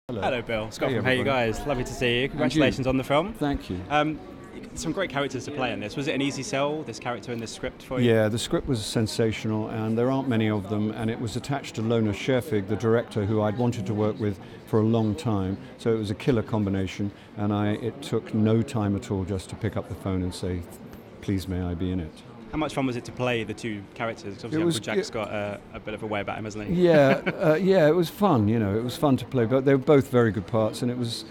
Hello Bill. Scott from everybody. HeyUGuys. Lovely to see you. Congratulations on the film. Thank you. Some great characters to play in this. Was it an easy sell, this character in this script for you? Yeah, the script was sensational, and there aren't many of them, and it was attached to Scherfig, the director, who I'd wanted to work with for a long time, so it was a killer combination, and it took no time at all just to pick up the phone and say, please may I be in it. How much fun was it to play the two characters? Because obviously Uncle Jack's got a bit of a way about him, hasn't he? Yeah, it was fun. It was fun to play. But they were both very good parts, and it was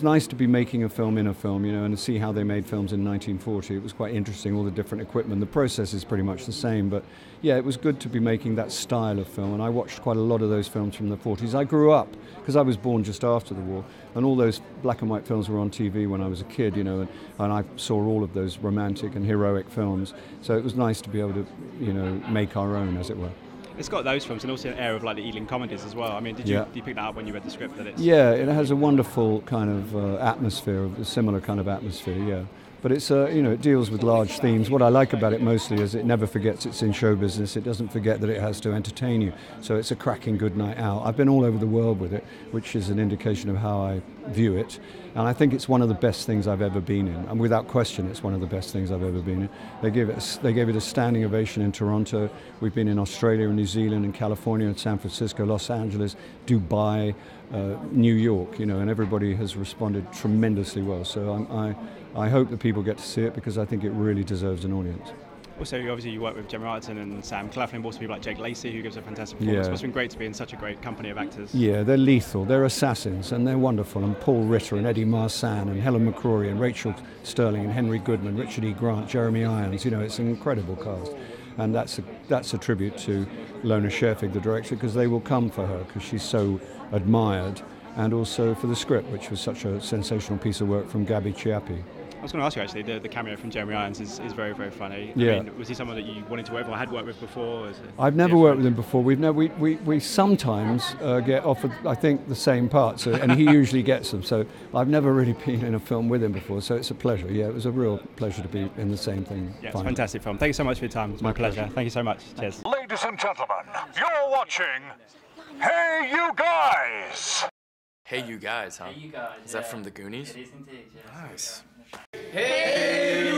nice to be making a film in a film, and to see how they made films in 1940. It was quite interesting, all the different equipment. The process is pretty much the same, but yeah, it was good to be making that style of film. And I watched quite a lot of those films from the 40s. I grew up because I was born just after the war, and all those black and white films were on TV when I was a kid, and I saw all of those romantic and heroic films. So it was nice to be able to, make our own, as it were. It's got those films and also an air of like the Ealing comedies as well. I mean, did you pick that up when you read the script? Yeah, it has a wonderful kind of atmosphere, a similar kind of atmosphere, yeah. But it's, it deals with large themes. What I like about it mostly is it never forgets it's in show business. It doesn't forget that it has to entertain you. So it's a cracking good night out. I've been all over the world with it, which is an indication of how I view it. And I think it's one of the best things I've ever been in. And without question, it's one of the best things I've ever been in. They gave it a standing ovation in Toronto. We've been in Australia and New Zealand and California and San Francisco, Los Angeles, Dubai, New York, and everybody has responded tremendously well. So I hope that people get to see it because I think it really deserves an audience. Also, obviously, you work with Gemma Arterton and Sam Claflin, also people like Jake Lacy, who gives a fantastic performance. It's been great to be in such a great company of actors. Yeah, they're lethal. They're assassins, and they're wonderful. And Paul Ritter and Eddie Marsan and Helen McCrory and Rachael, Stirling and Henry Goodman, Richard E. Grant, Jeremy Irons. It's an incredible cast. And that's a tribute to Lona Scherfig, the director, because they will come for her because she's so admired, and also for the script, which was such a sensational piece of work from Gabby Chiappi. I was going to ask you actually, the cameo from Jeremy Irons is very, very funny. Yeah. I mean, was he someone that you wanted to work with or had worked with before? I've never worked with him before. We sometimes get offered, I think, the same parts, and he usually gets them. So I've never really been in a film with him before, so it's a pleasure. Yeah, it was a real pleasure to be in the same thing. Yeah, it's a fantastic film. Thank you so much for your time. It's my pleasure. Thank you so much. Cheers. Ladies and gentlemen, you're watching HeyUGuys! HeyUGuys, huh? HeyUGuys. Is that from the Goonies? It is indeed, yes. Nice. Hey!